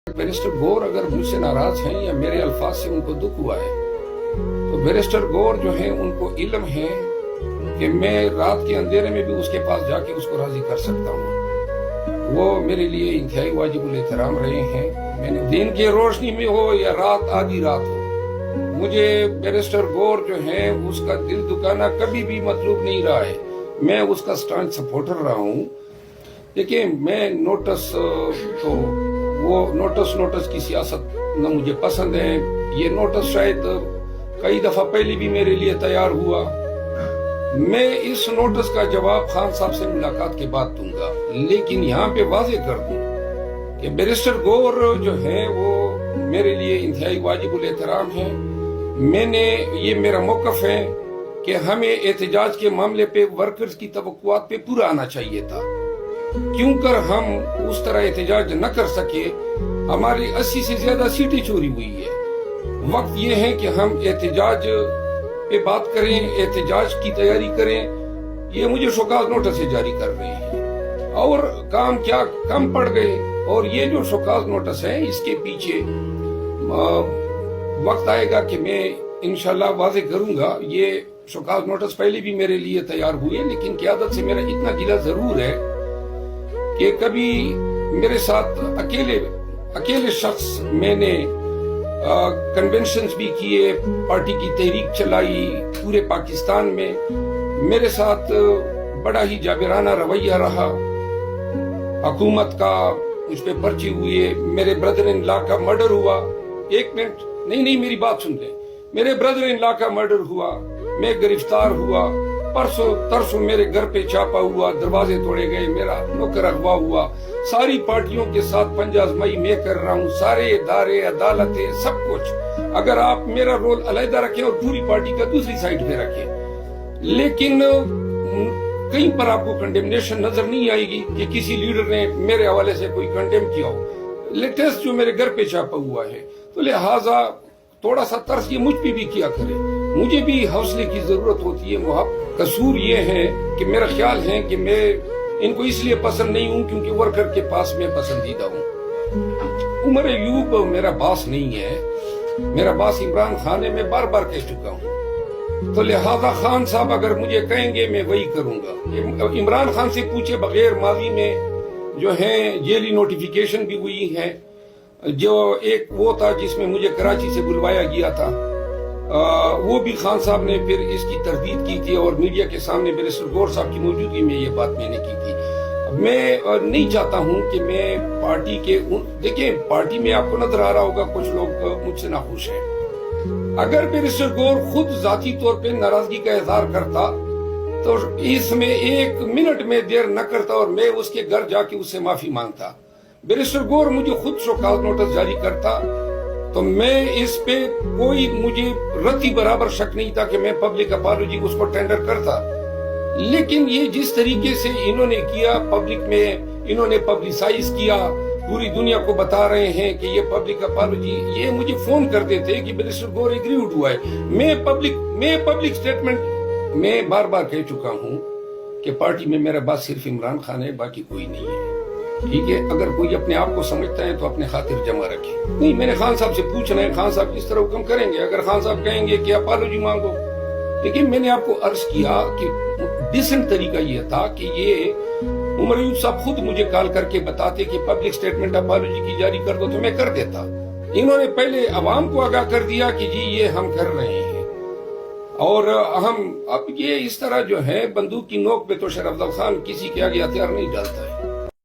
Barrister गौर अगर मुझसे नाराज हैं या मेरे अल्फाज से उनको दुख हुआ है तो बैरिस्टर गौर जो है उनको इल्म है कि मैं रात के अंधेरे में भी उसके पास जाके उसको राजी कर सकता हूँ। वो मेरे लिए इंतहाई वाजिबुल एहतराम रहे हैं। मैंने दिन की रोशनी में हो या रात आधी रात हो, मुझे बैरिस्टर गौर जो है उसका दिल दुखाना कभी भी मतलूब नहीं रहा है। मैं उसका स्टैंड सपोर्टर रहा हूँ। देखिए, मैं नोटिस तो वो नोटिस की सियासत न मुझे पसंद है। ये नोटिस शायद कई दफा पहले भी मेरे लिए तैयार हुआ। मैं इस नोटिस का जवाब खान साहब से मुलाकात के बाद दूंगा, लेकिन यहाँ पे वाजे कर दूं कि बैरिस्टर गौर जो है वो मेरे लिए इंतहाई वाजिबुल एहतराम है। ये मेरा मौकफ है कि हमें एहतजाज के मामले पे वर्कर्स की तवक्कुआत पे पूरा आना चाहिए था। क्यों कर हम उस तरह एहतजाज न कर सके? हमारी 80 से ज्यादा सीटें चोरी हुई है। वक्त ये है कि हम एहतजाज पे बात करें, एहतजाज की तैयारी करें। ये मुझे शोकाज नोटिस से जारी कर रहे हैं और काम क्या कम पड़ गए। और ये जो शोकाज नोटिस है इसके पीछे वक्त आएगा कि मैं इंशाल्लाह वाजे करूंगा। ये शोकाज नोटिस पहले भी मेरे लिए तैयार हुए, लेकिन क़यादत से मेरा इतना गिला जरूर है कि कभी मेरे साथ अकेले शख्स मैंने कन्वेंशंस भी किए, पार्टी की तहरीक चलाई पूरे पाकिस्तान में। मेरे साथ बड़ा ही जाबिराना रवैया रहा। हुकूमत का मुझ पे पर्चे हुए, मेरे ब्रदर इन लॉ का मर्डर हुआ। एक मिनट, नहीं मेरी बात सुन ले। मेरे ब्रदर इन लॉ का मर्डर हुआ, मैं गिरफ्तार हुआ। परसों तरसों मेरे घर पे छापा हुआ, दरवाजे तोड़े गए, मेरा नौकर अगवा हुआ। सारी पार्टियों के साथ पंजाजमाई मैं कर रहा हूँ, सारे इदारे, अदालतें, सब कुछ। अगर आप मेरा रोल अलहदा रखें और पूरी पार्टी का दूसरी साइड पे रखें, लेकिन कहीं पर आपको कंडेमनेशन नजर नहीं आएगी कि किसी लीडर ने मेरे हवाले से कोई कंडेम किया हो। लेटेस्ट जो मेरे घर पे छापा हुआ है, तो लिहाजा थोड़ा सा तर्स ये मुझ पे भी किया करे। मुझे भी हौसले की जरूरत होती है। कसूर ये है कि मेरा ख्याल है कि मैं इनको इसलिए पसंद नहीं हूँ क्योंकि वर्कर के पास मैं पसंदीदा हूँ। उमर अयूब मेरा बास नहीं है, मेरा बास इमरान खान है। मैं बार बार कह चुका हूँ। तो लिहाजा खान साहब अगर मुझे कहेंगे मैं वही करूंगा। इमरान खान से पूछे बगैर माजी में जो है जेली नोटिफिकेशन भी हुई है। जो एक वो था जिसमें मुझे कराची से बुलवाया गया था, वो भी खान साहब ने फिर इसकी तरदीद की थी और मीडिया के सामने बैरिस्टर गौर साहब की मौजूदगी में ये बात मैंने की थी। मैं नहीं चाहता हूं कि मैं पार्टी के देखिए, पार्टी में आपको नजर आ रहा होगा कुछ लोग मुझसे नाखुश हैं। अगर बैरिस्टर गौर खुद जाती तौर पे नाराजगी का इजहार करता तो इसमें 1 मिनट में देर न करता और मैं उसके घर जाके उससे माफी मांगता। बैरिस्टर गौर मुझे खुद शोकाज नोटिस जारी करता तो मैं इस पे कोई मुझे रत्ती बराबर शक नहीं था कि मैं पब्लिक अपॉलॉजी उसको टेंडर करता। लेकिन ये जिस तरीके से इन्होंने किया, पब्लिक में इन्होंने पब्लिसाइज किया, पूरी दुनिया को बता रहे हैं कि ये पब्लिक अपॉलॉजी, ये मुझे फोन करते थे कि बैरिस्टर गौर एग्रीड हुआ है। मैं पब्लिक स्टेटमेंट मैं बार बार कह चुका हूँ कि पार्टी में मेरा बात सिर्फ इमरान खान है, बाकी कोई नहीं है। ठीक है, अगर कोई अपने आप को समझता है तो अपने खातिर जमा रखे। नहीं, मैंने खान साहब से पूछना है, खान साहब किस तरह हुक्म करेंगे। अगर खान साहब कहेंगे कि अपॉलॉजी मांगो, लेकिन मैंने आपको अर्ज किया कि डिसेंट तरीका ये था कि ये उमर अयूब साहब खुद मुझे कॉल करके बताते कि पब्लिक स्टेटमेंट अपॉलॉजी की जारी कर दो, तो मैं कर देता। इन्होंने पहले अवाम को आगाह कर दिया कि जी ये हम कर रहे हैं। और हम अब ये इस तरह जो है बंदूक की नोक पे तो शेर अफजल खान किसी के आगे हथियार नहीं डालता है।